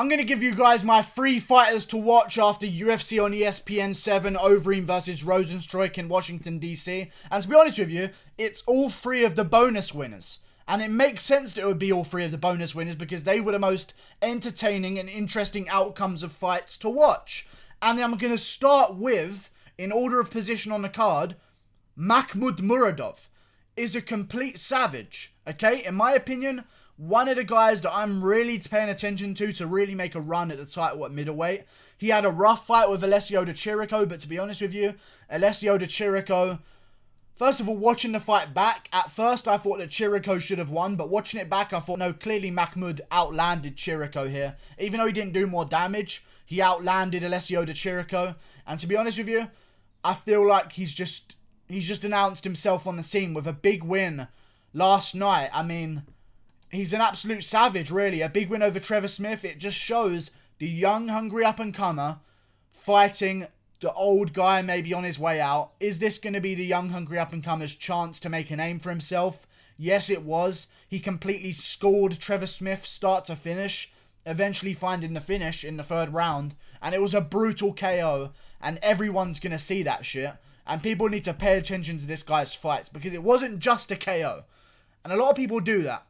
I'm going to give you guys my 3 fighters to watch after UFC on ESPN 7, Overeem versus Rozenstruik in Washington DC. And to be honest with you, it's all 3 of the bonus winners. And it makes sense that it would be all 3 of the bonus winners because they were the most entertaining and interesting outcomes of fights to watch. And I'm going to start with, in order of position on the card, Mahmood Muradov is a complete savage. Okay, in my opinion, one of the guys that I'm really paying attention to really make a run at the title at middleweight. He had a rough fight with Alessio Di Chirico, but to be honest with you, Alessio Di Chirico, first of all, watching the fight back, at first I thought that Chirico should have won, but watching it back, I thought, no, clearly Makhmud outlanded Chirico here. Even though he didn't do more damage, he outlanded Alessio Di Chirico. And to be honest with you, I feel like he's just announced himself on the scene with a big win last night. I mean, he's an absolute savage, really. A big win over Trevor Smith. It just shows the young, hungry up-and-comer fighting the old guy maybe on his way out. Is this going to be the young, hungry up-and-comer's chance to make a name for himself? Yes, it was. He completely schooled Trevor Smith start to finish, eventually finding the finish in the 3rd round. And it was a brutal KO, and everyone's going to see that shit. And people need to pay attention to this guy's fights because it wasn't just a KO. And a lot of people do that.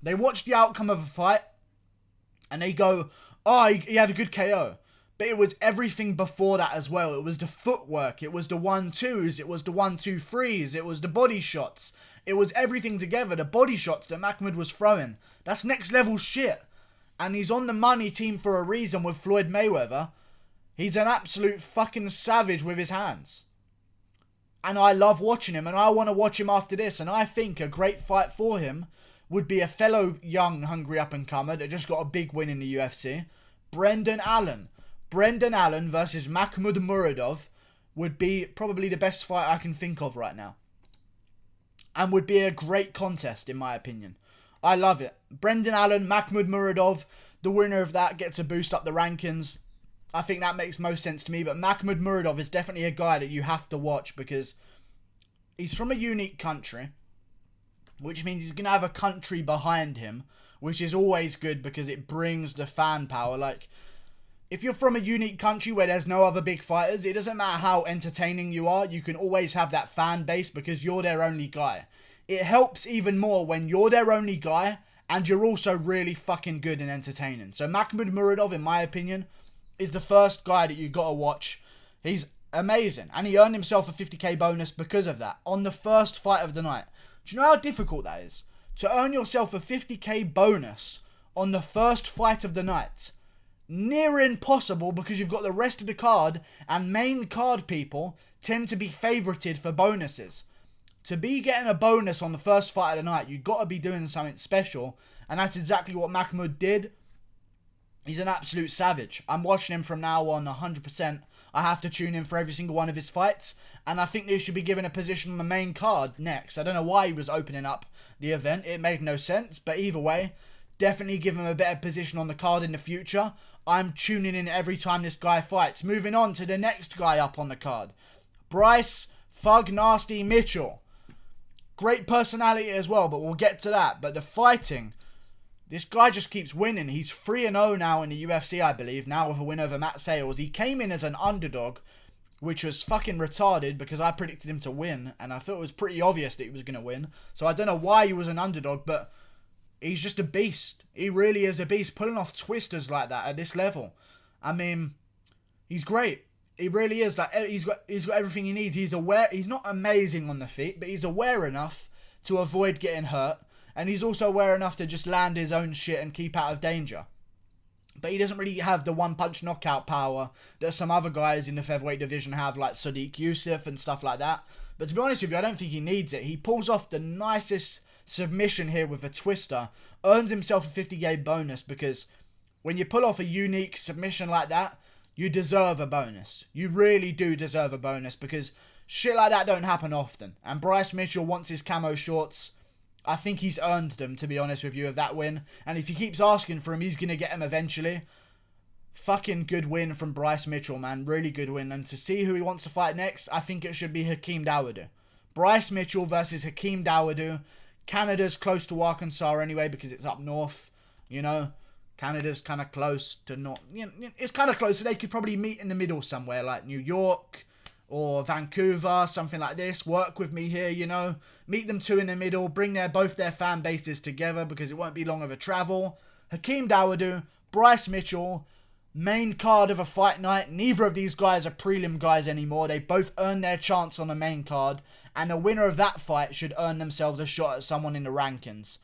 They watch the outcome of a fight and they go, oh, he had a good KO. But it was everything before that as well. It was the footwork. It was the 1-2s. It was the 1-2-3s. It was the body shots. It was everything together. The body shots that Makhmud was throwing. That's next level shit. And he's on the money team for a reason with Floyd Mayweather. He's an absolute fucking savage with his hands. And I love watching him. And I want to watch him after this. And I think a great fight for him would be a fellow young, hungry up-and-comer that just got a big win in the UFC. Brendan Allen. Brendan Allen versus Mahmood Muradov would be probably the best fight I can think of right now. And would be a great contest, in my opinion. I love it. Brendan Allen, Mahmood Muradov, the winner of that gets a boost up the rankings. I think that makes most sense to me. But Mahmood Muradov is definitely a guy that you have to watch because he's from a unique country, which means he's going to have a country behind him, which is always good because it brings the fan power. Like, if you're from a unique country where there's no other big fighters, it doesn't matter how entertaining you are, you can always have that fan base because you're their only guy. It helps even more when you're their only guy and you're also really fucking good and entertaining. So Mahmood Muradov, in my opinion, is the first guy that you got to watch. He's amazing. And he earned himself a 50k bonus because of that on the first fight of the night. Do you know how difficult that is? To earn yourself a 50k bonus on the first fight of the night. Near impossible because you've got the rest of the card, and main card people tend to be favorited for bonuses. To be getting a bonus on the first fight of the night, you've got to be doing something special, and that's exactly what Makhmud did. He's an absolute savage. I'm watching him from now on 100%. I have to tune in for every single one of his fights. And I think they should be given a position on the main card next. I don't know why he was opening up the event. It made no sense. But either way, definitely give him a better position on the card in the future. I'm tuning in every time this guy fights. Moving on to the next guy up on the card. Bryce Thug Nasty Mitchell. Great personality as well, but we'll get to that. But the fighting, this guy just keeps winning. He's 3-0 now in the UFC, I believe, now with a win over Matt Sayles. He came in as an underdog, which was fucking retarded because I predicted him to win, and I thought it was pretty obvious that he was going to win. So I don't know why he was an underdog, but he's just a beast. He really is a beast, pulling off twisters like that at this level. I mean, he's great. He really is. Like, he's got everything he needs. He's aware. He's not amazing on the feet, but he's aware enough to avoid getting hurt. And he's also aware enough to just land his own shit and keep out of danger. But he doesn't really have the one-punch knockout power that some other guys in the featherweight division have, like Sadiq Youssef and stuff like that. But to be honest with you, I don't think he needs it. He pulls off the nicest submission here with a twister, earns himself a 50k bonus because when you pull off a unique submission like that, you deserve a bonus. You really do deserve a bonus because shit like that don't happen often. And Bryce Mitchell wants his camo shorts. I think he's earned them, to be honest with you, of that win. And if he keeps asking for him, he's going to get them eventually. Fucking good win from Bryce Mitchell, man. Really good win. And to see who he wants to fight next, I think it should be Hakeem Dawodu. Bryce Mitchell versus Hakeem Dawodu. Canada's close to Arkansas anyway because it's up north, you know. Canada's kind of close to not... it's kind of close, so they could probably meet in the middle somewhere, like New York or Vancouver, something like this. Work with me here, Meet them two in the middle, bring both their fan bases together because it won't be long of a travel. Hakeem Dawodu, Bryce Mitchell, main card of a fight night. Neither of these guys are prelim guys anymore. They both earned their chance on the main card, and the winner of that fight should earn themselves a shot at someone in the rankings.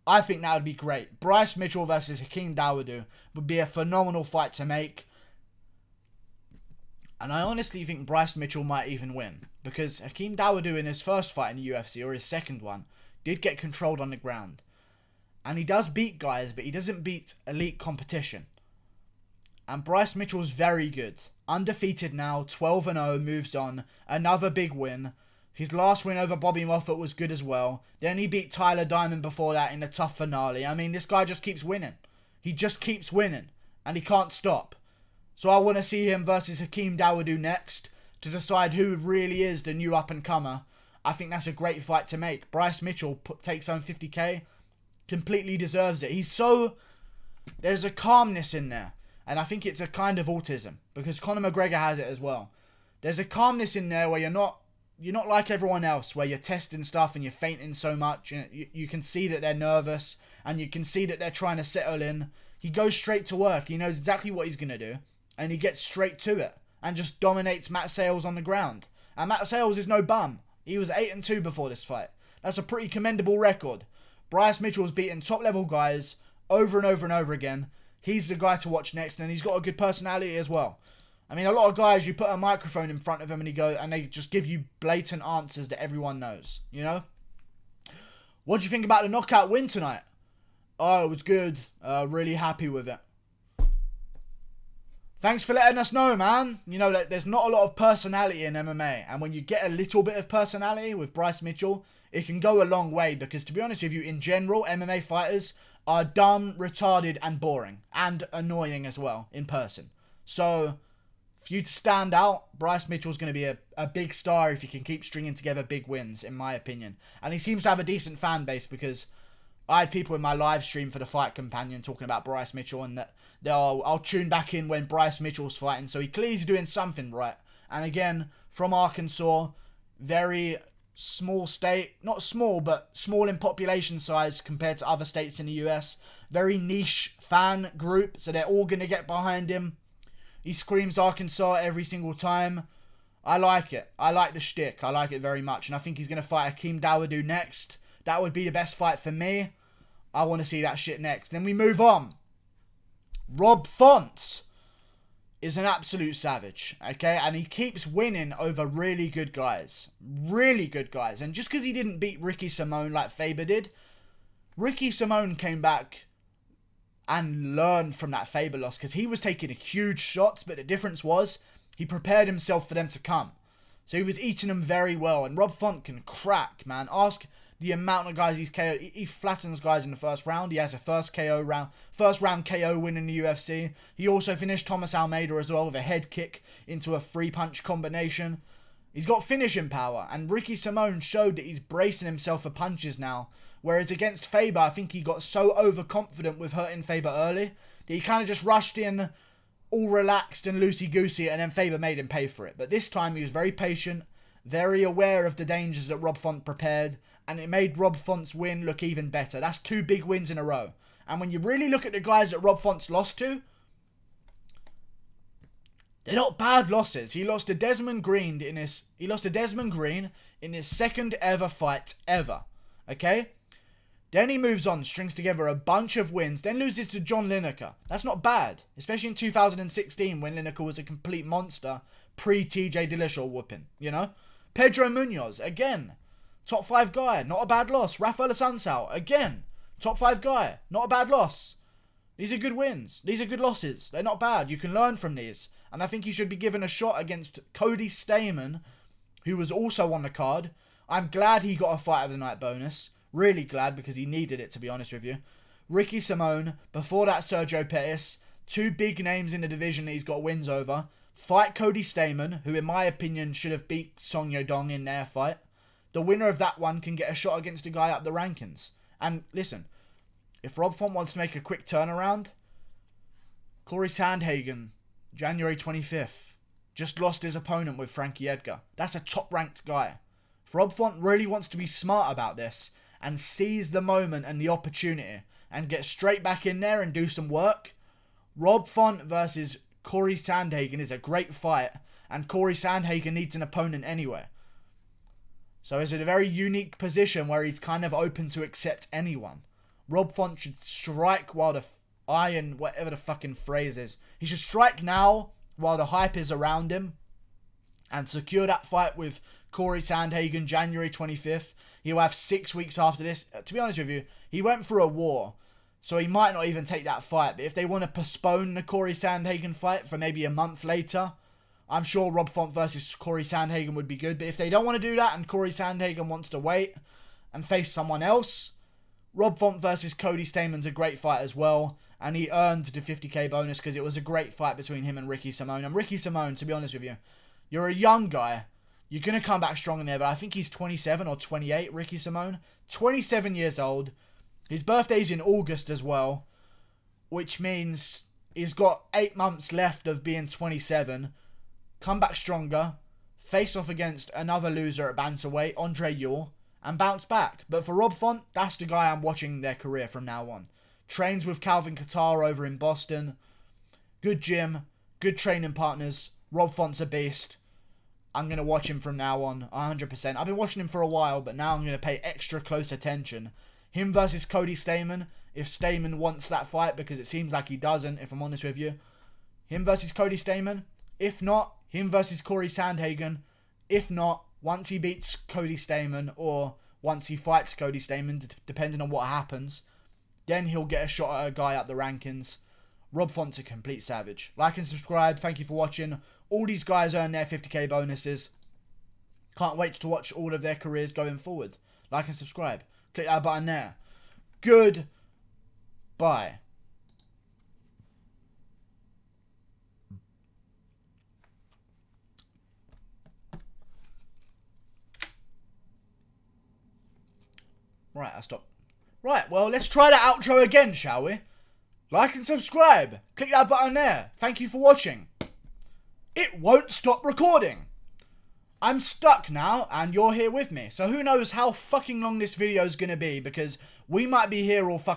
I think that would be great. Bryce Mitchell versus Hakeem Dawodu would be a phenomenal fight to make. And I honestly think Bryce Mitchell might even win, because Hakeem Dawodu in his first fight in the UFC, or his second one, did get controlled on the ground. And he does beat guys, but he doesn't beat elite competition. And Bryce Mitchell's very good. Undefeated now, 12-0, moves on. Another big win. His last win over Bobby Moffett was good as well. Then he beat Tyler Diamond before that in a tough finale. I mean, this guy just keeps winning. He just keeps winning. And he can't stop. So I want to see him versus Hakeem Dawodu next to decide who really is the new up-and-comer. I think that's a great fight to make. Bryce Mitchell takes home 50k. Completely deserves it. There's a calmness in there. And I think it's a kind of autism. Because Conor McGregor has it as well. There's a calmness in there where you're not like everyone else, where you're testing stuff and you're fainting so much. And you can see that they're nervous. And you can see that they're trying to settle in. He goes straight to work. He knows exactly what he's going to do. And he gets straight to it. And just dominates Matt Sales on the ground. And Matt Sales is no bum. He was 8-2 before this fight. That's a pretty commendable record. Bryce Mitchell's beaten top level guys over and over and over again. He's the guy to watch next, and he's got a good personality as well. I mean, a lot of guys, you put a microphone in front of them and they just give you blatant answers that everyone knows, What do you think about the knockout win tonight? Oh, it was good. Really happy with it. Thanks for letting us know, man. There's not a lot of personality in MMA. And when you get a little bit of personality with Bryce Mitchell, it can go a long way. Because to be honest with you, in general, MMA fighters are dumb, retarded, and boring. And annoying as well, in person. So, for you to stand out, Bryce Mitchell's going to be a big star if he can keep stringing together big wins, in my opinion. And he seems to have a decent fan base because I had people in my live stream for the Fight Companion talking about Bryce Mitchell, and that I'll tune back in when Bryce Mitchell's fighting. So he clearly is doing something right. And again, from Arkansas, very small state. Not small, but small in population size compared to other states in the US. Very niche fan group. So they're all going to get behind him. He screams Arkansas every single time. I like it. I like the shtick. I like it very much. And I think he's going to fight Hakeem Dawodu next. That would be the best fight for me. I want to see that shit next. Then we move on. Rob Font is an absolute savage, okay? And he keeps winning over really good guys. Really good guys. And just because he didn't beat Ricky Simone like Faber did, Ricky Simone came back and learned from that Faber loss because he was taking huge shots, but the difference was he prepared himself for them to come. So he was eating them very well. And Rob Font can crack, man. Ask the amount of guys he's KO'd. He flattens guys in the first round. He has a first round KO win in the UFC. He also finished Thomas Almeida as well with a head kick into a 3-punch combination. He's got finishing power, and Ricky Simone showed that he's bracing himself for punches now. Whereas against Faber, I think he got so overconfident with hurting Faber early that he kind of just rushed in all relaxed and loosey-goosey, and then Faber made him pay for it. But this time he was very patient, very aware of the dangers that Rob Font prepared, and it made Rob Font's win look even better. That's 2 big wins in a row. And when you really look at the guys that Rob Font's lost to, they're not bad losses. He lost to Desmond Green in his second ever fight ever. Okay? Then he moves on, strings together a bunch of wins, then loses to John Lineker. That's not bad, especially in 2016 when Lineker was a complete monster pre-TJ Dillashaw whooping, Pedro Munoz, again, top 5 guy, not a bad loss. Rafael Assunção, again, top 5 guy, not a bad loss. These are good wins. These are good losses. They're not bad. You can learn from these. And I think he should be given a shot against Cody Stamann, who was also on the card. I'm glad he got a fight of the night bonus. Really glad, because he needed it, to be honest with you. Ricky Simone, before that Sergio Pettis. 2 big names in the division that he's got wins over. Fight Cody Stamann, who in my opinion should have beat Song Yadong in their fight. The winner of that one can get a shot against a guy up the rankings. And listen, if Rob Font wants to make a quick turnaround, Corey Sandhagen, January 25th. Just lost his opponent with Frankie Edgar. That's a top-ranked guy. If Rob Font really wants to be smart about this and seize the moment and the opportunity and get straight back in there and do some work, Rob Font versus Corey Sandhagen is a great fight, and Corey Sandhagen needs an opponent anyway. So he's in a very unique position where he's kind of open to accept anyone. Rob Font should strike while the iron, whatever the fucking phrase is. He should strike now while the hype is around him and secure that fight with Corey Sandhagen January 25th. He'll have 6 weeks after this. To be honest with you, he went through a war, so he might not even take that fight. But if they want to postpone the Corey Sandhagen fight for maybe a month later, I'm sure Rob Font versus Corey Sandhagen would be good. But if they don't want to do that and Corey Sandhagen wants to wait and face someone else, Rob Font versus Cody Stamen's a great fight as well. And he earned the 50k bonus because it was a great fight between him and Ricky Simone. And Ricky Simone, to be honest with you, you're a young guy. You're going to come back strong in there. But I think he's 27 or 28, Ricky Simone. 27 years old. His birthday's in August as well, which means he's got 8 months left of being 27. Come back stronger, face off against another loser at bantamweight, Andre Ewell, and bounce back. But for Rob Font, that's the guy I'm watching their career from now on. Trains with Calvin Kattar over in Boston. Good gym, good training partners. Rob Font's a beast. I'm going to watch him from now on, 100%. I've been watching him for a while, but now I'm going to pay extra close attention. Him versus Cody Stamann, if Stamann wants that fight, because it seems like he doesn't, if I'm honest with you. Him versus Cody Stamann. If not, him versus Corey Sandhagen. If not, once he beats Cody Stamann, or once he fights Cody Stamann, depending on what happens, then he'll get a shot at a guy up the rankings. Rob Font's a complete savage. Like and subscribe. Thank you for watching. All these guys earn their 50k bonuses. Can't wait to watch all of their careers going forward. Like and subscribe. Click that button there. Goodbye. Right, I stopped. Right, well, let's try that outro again, shall we? Like and subscribe. Click that button there. Thank you for watching. It won't stop recording. I'm stuck now, and you're here with me. So who knows how fucking long this video is going to be, because we might be here all fucking